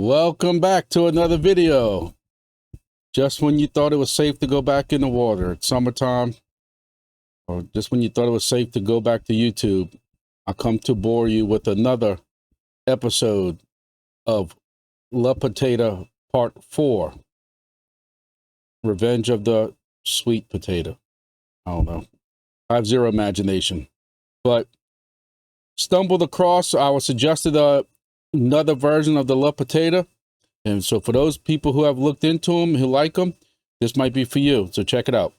Welcome back to another video. Just when you thought it was safe to go back in the water, it's summertime, or just when you thought it was safe to go back to YouTube, I come to bore you with another episode of La Potato Part 4. Revenge of the Sweet Potato. I don't know. I have zero imagination. But stumbled across, I was suggested another version of the La Potato. And so for those people who have looked into them, who like them, this might be for you. So check it out.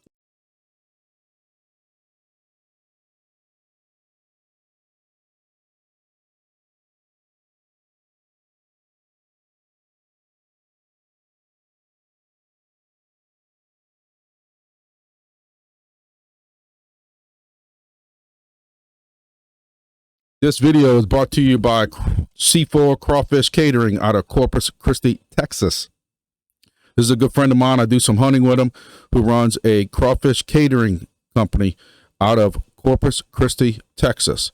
This video is brought to you by C4 Crawfish Catering out of Corpus Christi, Texas. This is a good friend of mine. I do some hunting with him, who runs a crawfish catering company out of Corpus Christi, Texas.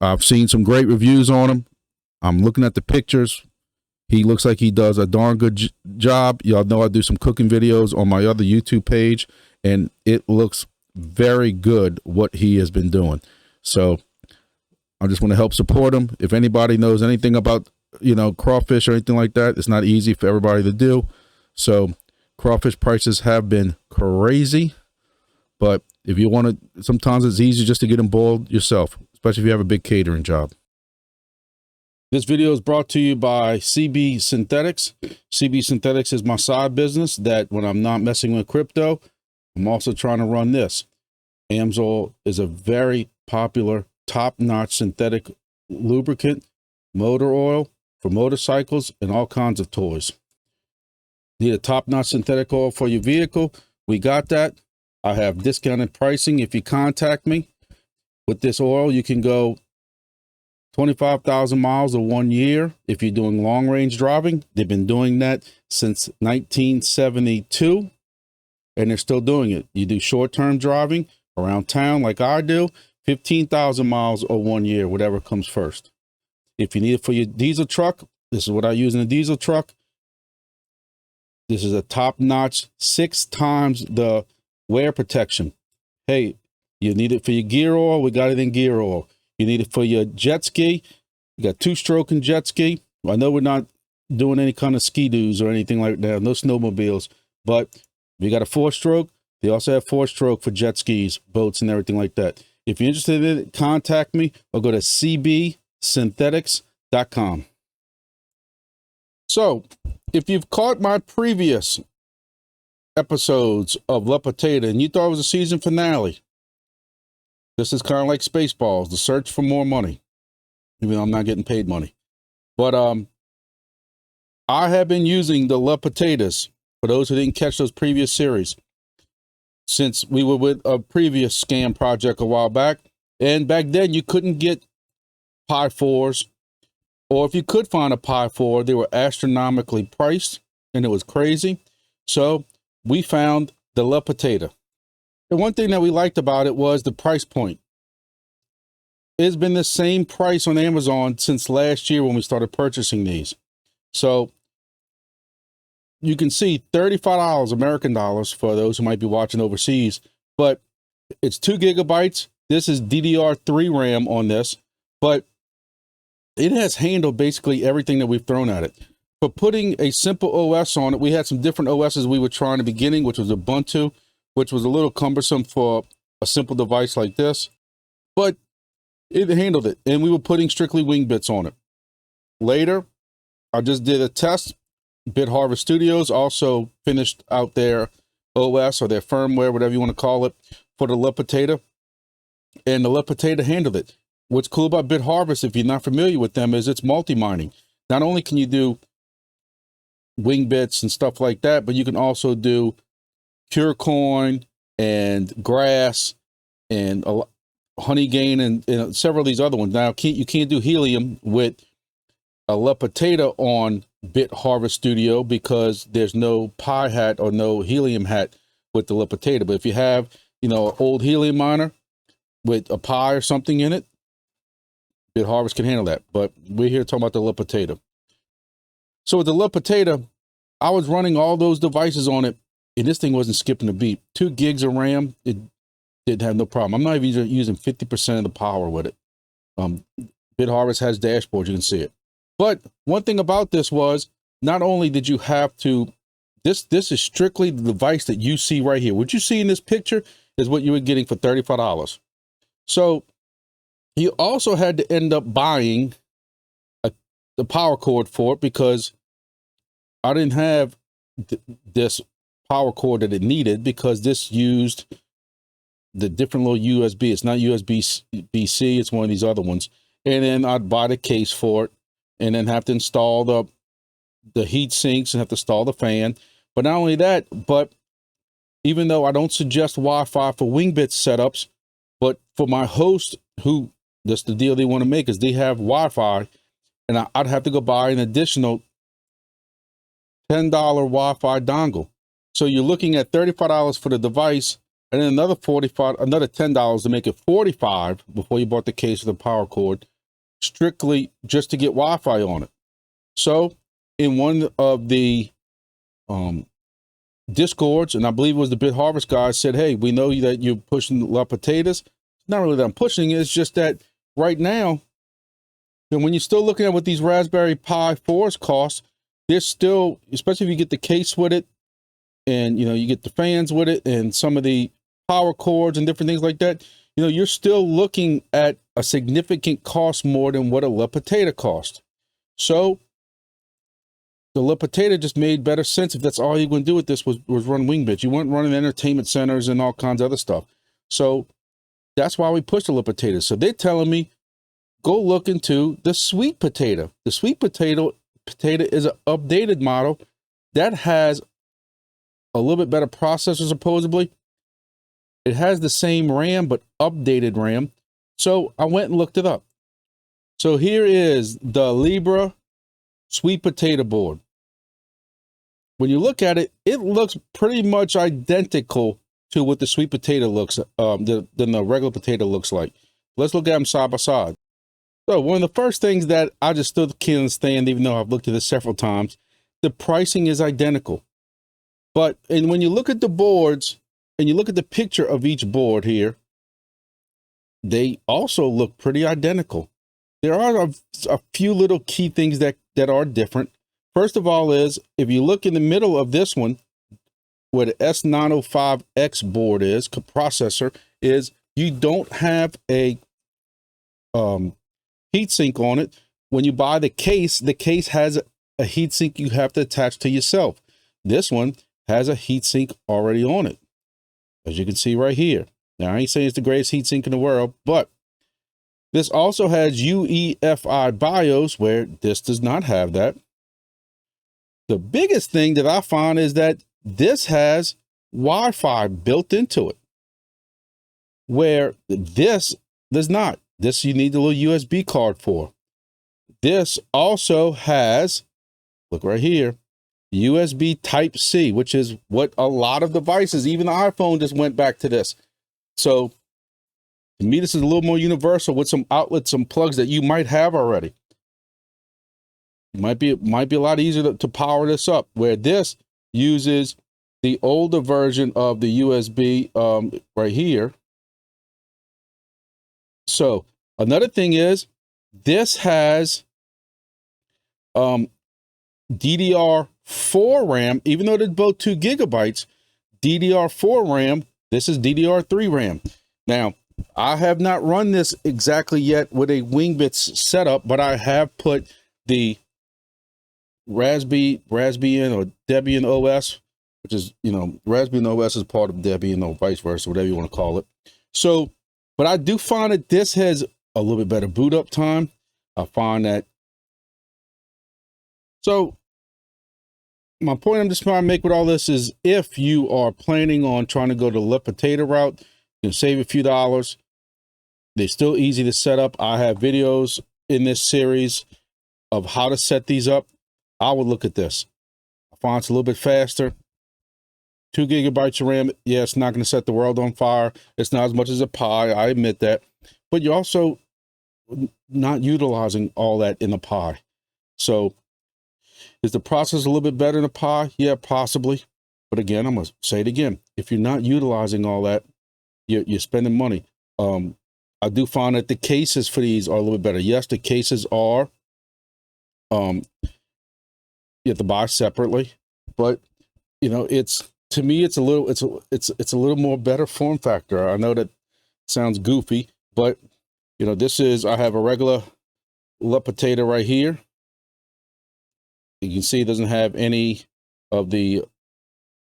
I've seen some great reviews on him. I'm looking at the pictures. He looks like he does a darn good job. Y'all know I do some cooking videos on my other YouTube page, and it looks very good what he has been doing. So I just want to help support him. If anybody knows anything about, crawfish or anything like that, it's not easy for everybody to do. So crawfish prices have been crazy, but if you want to, sometimes it's easy just to get them boiled yourself, especially if you have a big catering job. This video is brought to you by CB Synthetics. CB Synthetics is my side business that when I'm not messing with crypto, I'm also trying to run this. Amsoil is a very popular, top-notch synthetic lubricant, motor oil for motorcycles and all kinds of toys. Need a top-notch synthetic oil for your vehicle? We got that. I have discounted pricing. If you contact me with this oil, you can go 25,000 miles or 1 year. If you're doing long-range driving, they've been doing that since 1972, and they're still doing it. You do short-term driving around town like I do, 15,000 miles or 1 year, whatever comes first. If you need it for your diesel truck, this is what I use in a diesel truck. This is a top-notch, 6 times the wear protection. Hey, you need it for your gear oil, we got it in gear oil. You need it for your jet ski, you got 2-stroke and jet ski. I know we're not doing any kind of ski-doos or anything like that, no snowmobiles, but if you got a 4-stroke, they also have 4-stroke for jet skis, boats, and everything like that. If you're interested in it, contact me or go to cbsynthetics.com. So, if you've caught my previous episodes of La Potato and you thought it was a season finale, this is kind of like Spaceballs, the search for more money, even though I'm not getting paid money. But I have been using the La Potatoes, for those who didn't catch those previous series, since we were with a previous scam project a while back. And back then you couldn't get Pi 4s, or if you could find a Pi 4, they were astronomically priced and it was crazy. So we found the La Potato. And one thing that we liked about it was the price point. It's been the same price on Amazon since last year when we started purchasing these. So you can see $35 American dollars for those who might be watching overseas, but it's 2 gigabytes. This is DDR3 RAM on this, but it has handled basically everything that we've thrown at it. For putting a simple OS on it, we had some different OSs we were trying in the beginning, which was Ubuntu, which was a little cumbersome for a simple device like this, but it handled it. And we were putting strictly Wingbits on it. Later, I just did a test. BitHarvest Studios also finished out their OS or their firmware, whatever you want to call it, for the La Potato. And the La Potato handled it. What's cool about BitHarvest, if you're not familiar with them, is it's multi-mining. Not only can you do Wingbits and stuff like that, but you can also do pure coin and grass and honey gain and several of these other ones. Now, you can't do helium with a La Potato on BitHarvest Studio because there's no Pi hat or no helium hat with the La Potato. But if you have, an old helium miner with a Pi or something in it, BitHarvest can handle that. But we're here talking about the La Potato. So with the little potato, I was running all those devices on it, and this thing wasn't skipping a beat. 2 gigs of RAM, it didn't have no problem. I'm not even using 50% of the power with it. BitHarvest has dashboards, you can see it. But one thing about this was, not only did you have to, this is strictly the device that you see right here. What you see in this picture is what you were getting for $35. So you also had to end up buying the power cord for it, because I didn't have this power cord that it needed, because this used the different little USB. It's not USB-C, it's one of these other ones. And then I'd buy the case for it, and then have to install the heat sinks and have to install the fan. But not only that, but even though I don't suggest Wi-Fi for Wingbits setups, but for my host, who, that's the deal they want to make, is they have Wi-Fi, and I'd have to go buy an additional $10 Wi-Fi dongle. So you're looking at $35 for the device, and then another $10 to make it $45 before you bought the case of the power cord, strictly just to get Wi-Fi on it. So in one of the Discords, and I believe it was the BitHarvest guy, said, hey, we know that you're pushing La Potatoes. Not really that I'm pushing it, it's just that right now, and when you're still looking at what these Raspberry Pi 4s cost, there's still, especially if you get the case with it, and you get the fans with it, and some of the power cords and different things like that, you're still looking at a significant cost more than what a La Potato cost. So the La Potato just made better sense if that's all you're going to do with this was run Wingbits. You weren't running entertainment centers and all kinds of other stuff. So that's why we pushed the La Potato. So they're telling me, go look into the sweet potato. The sweet potato is an updated model that has a little bit better processor, supposedly. It has the same RAM, but updated RAM. So I went and looked it up. So here is the Libre sweet potato board. When you look at it, it looks pretty much identical to what the sweet potato looks, than the regular potato looks like. Let's look at them side by side. So one of the first things that I just still can't understand, even though I've looked at this several times, the pricing is identical. And when you look at the boards and you look at the picture of each board here, they also look pretty identical. There are a few little key things that are different. First of all is, if you look in the middle of this one, where the S905X board is, processor is, you don't have a heatsink on it. When you buy the case has a heatsink you have to attach to yourself. This one has a heatsink already on it, as you can see right here. Now, I ain't saying it's the greatest heatsink in the world, but this also has UEFI BIOS, where this does not have that. The biggest thing that I find is that this has Wi-Fi built into it, where this does not. This you need a little USB card for. This also has, look right here, USB Type-C, which is what a lot of devices, even the iPhone, just went back to this. So to me, this is a little more universal with some outlets, some plugs that you might have already. It might be a lot easier to power this up, where this uses the older version of the USB right here. So another thing is, this has DDR4 RAM, even though they're both 2 gigabytes, DDR4 RAM, this is DDR3 RAM. Now, I have not run this exactly yet with a Wingbits setup, but I have put the Raspbian or Debian OS, which is, Raspbian OS is part of Debian or vice versa, whatever you want to call it. So, but I do find that this has a little bit better boot up time. I find that. So my point I'm just trying to make with all this is, if you are planning on trying to go the La Potato route, you can save a few dollars. They're still easy to set up. I have videos in this series of how to set these up. I would look at this. I find it's a little bit faster. 2 gigabytes of RAM. Yeah, it's not going to set the world on fire. It's not as much as a Pi. I admit that. But you're also not utilizing all that in the Pi. So Is the process a little bit better than a Pi? Yeah, possibly. But again, I'm going to say it again. If you're not utilizing all that, you're spending money. I do find that the cases for these are a little bit better. Yes, the cases are, you have to buy separately, but you know, to me, it's a little more better form factor. I know that sounds goofy, but you know, I have a regular LUT potato right here. You can see it doesn't have any of the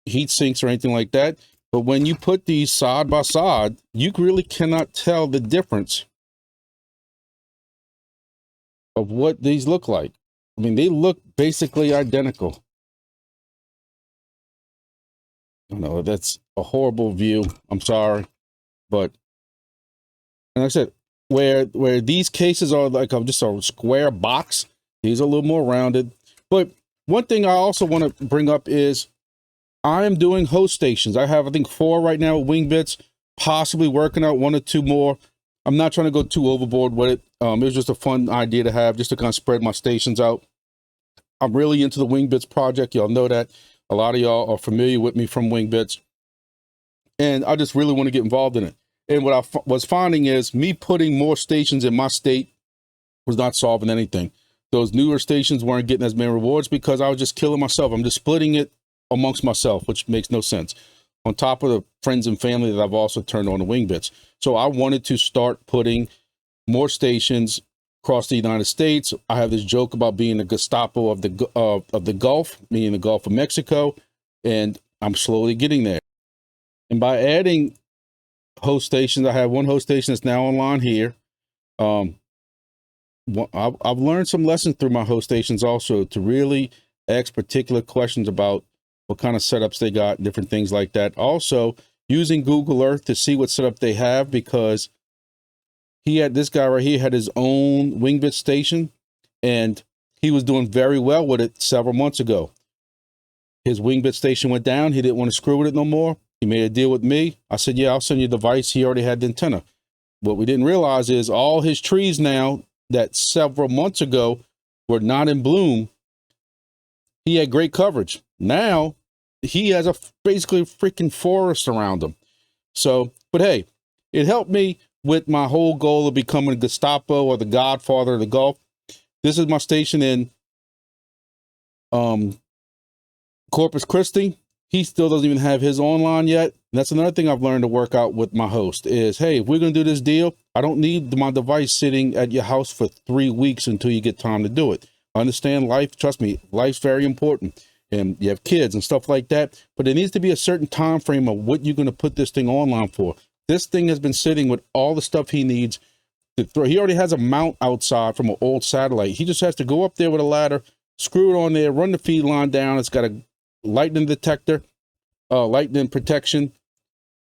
heat sinks or anything like that. But when you put these side by side, you really cannot tell the difference of what these look like. I mean, they look basically identical. I know that's a horrible view. I'm sorry. But, and like I said, where these cases are like just a square box, these are a little more rounded. But one thing I also want to bring up is I am doing host stations. I have, I think, 4 right now with Wingbits, possibly working out 1 or 2 more. I'm not trying to go too overboard with it. It was just a fun idea to have, just to kind of spread my stations out. I'm really into the Wingbits project. Y'all know that. A lot of y'all are familiar with me from Wingbits. And I just really want to get involved in it. And what I was finding is me putting more stations in my state was not solving anything. Those newer stations weren't getting as many rewards because I was just killing myself. I'm just splitting it amongst myself, which makes no sense. On top of the friends and family that I've also turned on to Wingbits. So I wanted to start putting more stations across the United States. I have this joke about being the Gestapo of the Gulf, meaning the Gulf of Mexico, and I'm slowly getting there. And by adding host stations, I have 1 host station that's now online here. I've learned some lessons through my host stations also to really ask particular questions about what kind of setups they got, different things like that. Also, using Google Earth to see what setup they have, because this guy right here had his own Wingbit station, and he was doing very well with it several months ago. His Wingbit station went down. He didn't want to screw with it no more. He made a deal with me. I said, yeah, I'll send you the device. He already had the antenna. What we didn't realize is all his trees now that several months ago were not in bloom, he had great coverage. Now he has basically a freaking forest around him. So, but hey, it helped me with my whole goal of becoming a Gestapo or the Godfather of the Gulf. This is my station in Corpus Christi. He still doesn't even have his online yet. And that's another thing I've learned to work out with my host is, hey, if we're going to do this deal, I don't need my device sitting at your house for 3 weeks until you get time to do it. I understand life. Trust me, life's very important. And you have kids and stuff like that. But there needs to be a certain time frame of what you're going to put this thing online for. This thing has been sitting with all the stuff he needs to throw. He already has a mount outside from an old satellite. He just has to go up there with a ladder, screw it on there, run the feed line down. It's got a lightning detector, lightning protection.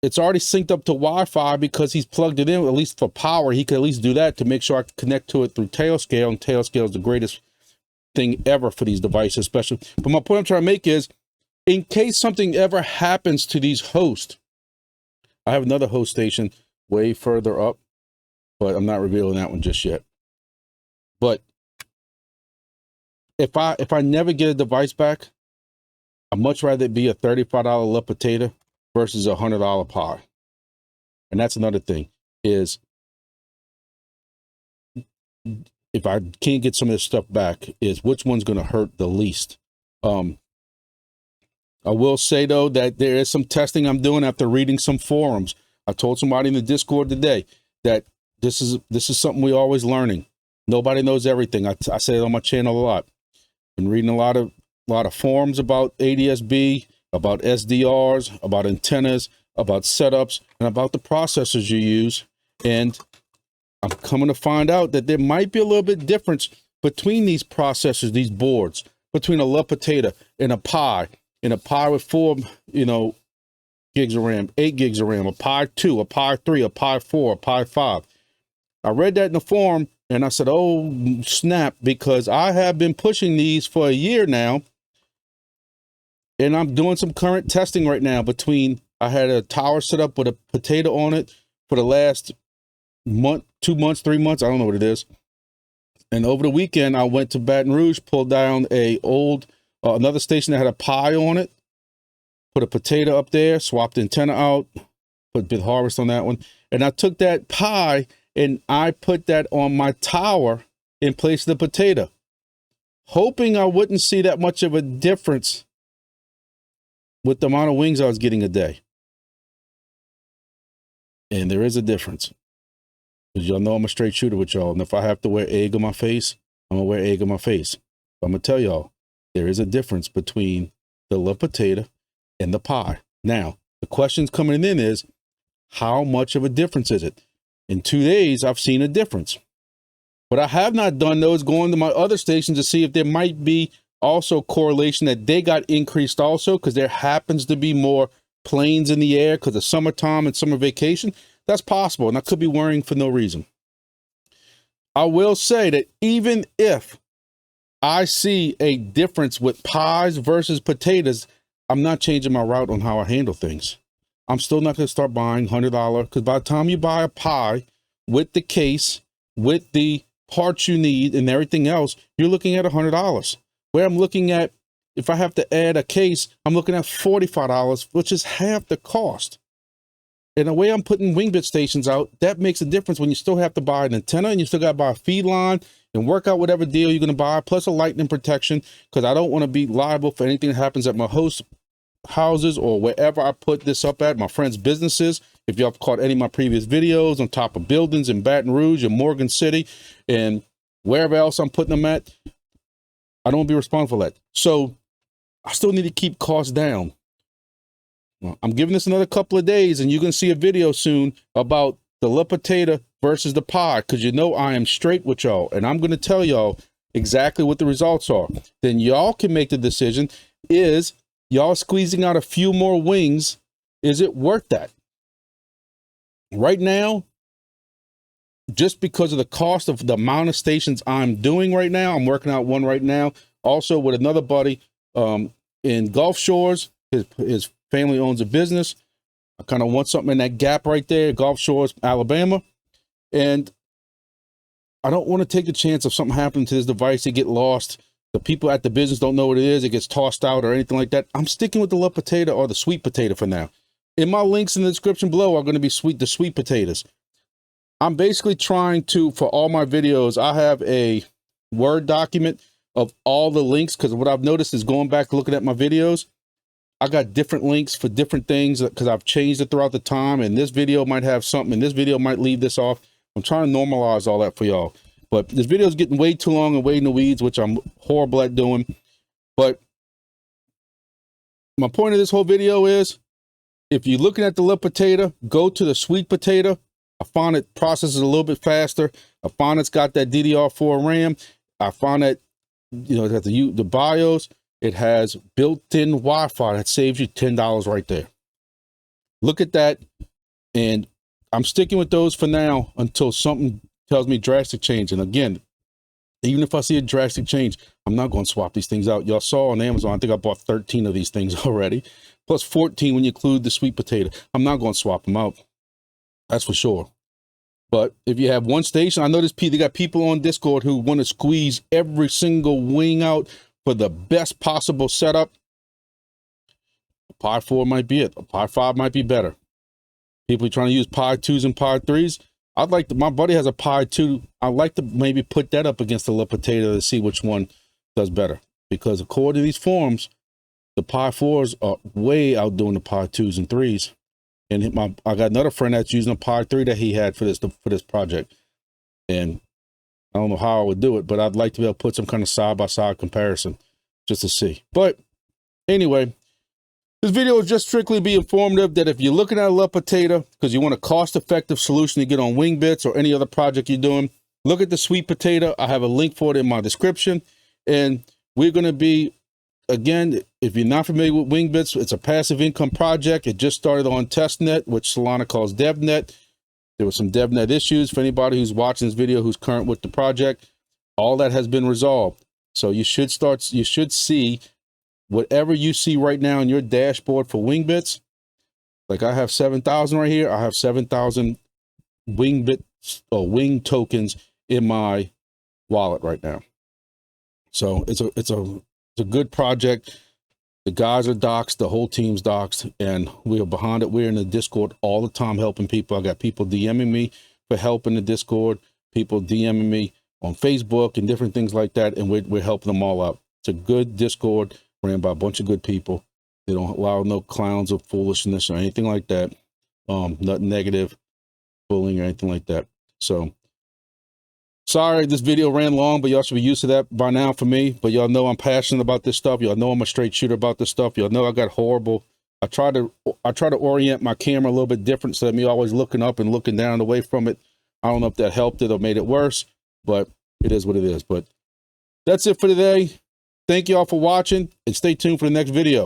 It's already synced up to Wi-Fi because he's plugged it in, at least for power. He can at least do that to make sure I can connect to it through Tailscale, and Tailscale is the greatest thing ever for these devices, especially. But my point I'm trying to make is, in case something ever happens to these hosts, I have another host station way further up, but I'm not revealing that one just yet. But if I never get a device back, I'd much rather it be a $35 LUT potato versus a $100 Pi. And that's another thing is, if I can't get some of this stuff back, is which one's going to hurt the least. I will say, though, that there is some testing I'm doing after reading some forums. I told somebody in the Discord today that this is something we're always learning. Nobody knows everything. I say it on my channel a lot. Been reading a lot of forums about ADS-B, about SDRs, about antennas, about setups, and about the processors you use. And I'm coming to find out that there might be a little bit difference between these processors, these boards, between a LUT potato and a Pi with 4, gigs of RAM, 8 gigs of RAM, a Pi 2, a Pi 3, a Pi 4, a Pi 5. I read that in the forum and I said, oh, snap, because I have been pushing these for a year now. And I'm doing some current testing right now I had a tower set up with a potato on it for the last month, 2 months, 3 months. I don't know what it is. And over the weekend, I went to Baton Rouge, pulled down another station that had a pie on it, put a potato up there, swapped the antenna out, put bit harvest on that one. And I took that pie and I put that on my tower in place of the potato, hoping I wouldn't see that much of a difference with the amount of wings I was getting a day. And there is a difference. Because y'all know I'm a straight shooter with y'all. And if I have to wear egg on my face, I'm going to wear egg on my face. But I'm going to tell y'all, there is a difference between the little potato and the pie. Now, the questions coming in is, how much of a difference is it? In 2 days, I've seen a difference. What I have not done, though, is going to my other stations to see if there might be also correlation that they got increased also, because there happens to be more planes in the air because of summertime and summer vacation. That's possible, and I could be worrying for no reason. I will say that even if I see a difference with pies versus potatoes, I'm not changing my route on how I handle things. I'm still not going to start buying $100, because by the time you buy a pie with the case, with the parts you need and everything else, you're looking at $100. Where I'm looking at, if I have to add a case, I'm looking at $45, which is half the cost. And the way I'm putting Wingbit stations out, that makes a difference when you still have to buy an antenna and you still got to buy a feed line and work out whatever deal you're going to buy, plus a lightning protection, because I don't want to be liable for anything that happens at my host houses or wherever I put this up at, my friends' businesses. If y'all caught any of my previous videos on top of buildings in Baton Rouge and Morgan City and wherever else I'm putting them at, I don't want to be responsible for that. So I still need to keep costs down. Well, I'm giving this another couple of days, and you're going to see a video soon about the little potato versus the pie, because you know I am straight with y'all, and I'm going to tell y'all exactly what the results are. Then y'all can make the decision. Is y'all squeezing out a few more wings, is it worth that? Right now, just because of the cost of the amount of stations I'm doing right now, I'm working out one right now, also with another buddy in Gulf Shores. His family owns a business. I kind of want something in that gap right there, Gulf Shores, Alabama. And I don't want to take a chance of something happening to this device, it get lost. The people at the business don't know what it is, it gets tossed out or anything like that. I'm sticking with the little potato or the sweet potato for now. In my links in the description below are going to be the sweet potatoes. I'm basically trying to, for all my videos, I have a Word document of all the links, because what I've noticed is going back looking at my videos, I got different links for different things because I've changed it throughout the time, and this video might have something, and this video might leave this off. I'm trying to normalize all that for y'all. But this video is getting way too long and way in the weeds, which I'm horrible at doing. But my point of this whole video is, if you're looking at the little potato, go to the sweet potato. I find it processes a little bit faster. I find it's got that DDR4 RAM. I find that, you know, it has the BIOS. It has built-in Wi-Fi that saves you $10 right there. Look at that. And I'm sticking with those for now until something tells me drastic change. And again, even if I see a drastic change, I'm not going to swap these things out. Y'all saw on Amazon, I think I bought 13 of these things already, plus 14 when you include the sweet potato. I'm not going to swap them out. That's for sure. But if you have one station, I notice they got people on Discord who want to squeeze every single wing out for the best possible setup. A Pi 4 might be it. A Pi 5 might be better. People trying to use Pi 2s and Pi 3s. My buddy has a Pi 2. I'd like to maybe put that up against the little potato to see which one does better. Because according to these forums, the Pi 4s are way outdoing the Pi 2s and 3s. And I got another friend that's using a Pi 3 that he had for this project. And I don't know how I would do it, but I'd like to be able to put some kind of side-by-side comparison just to see. But anyway, this video will just strictly be informative that if you're looking at a little potato because you want a cost-effective solution to get on Wingbits or any other project you're doing, look at the sweet potato. I have a link for it in my description. And we're going to be, again, if you're not familiar with Wingbits, it's a passive income project. It just started on testnet, which Solano calls Devnet. There were some Devnet issues for anybody who's watching this video who's current with the project. All that has been resolved. So you should see whatever you see right now in your dashboard for Wingbits. Like I have 7,000 right here. I have 7,000 Wingbits or wing tokens in my wallet right now. So it's a good project. The guys are doxxed, the whole team's doxxed, and we are behind it. We're in the Discord all the time helping people. I got people DMing me for help in the Discord, people DMing me on Facebook and different things like that, and we're helping them all out. It's a good Discord ran by a bunch of good people. They don't allow no clowns or foolishness or anything like that. Nothing negative, bullying or anything like that. So sorry this video ran long, but y'all should be used to that by now for me. But y'all know I'm passionate about this stuff. Y'all know I'm a straight shooter about this stuff. Y'all know I got horrible. I try to orient my camera a little bit different so that me always looking up and looking down away from it. I don't know if that helped it or made it worse, but it is what it is. But that's it for today. Thank y'all for watching, and stay tuned for the next video.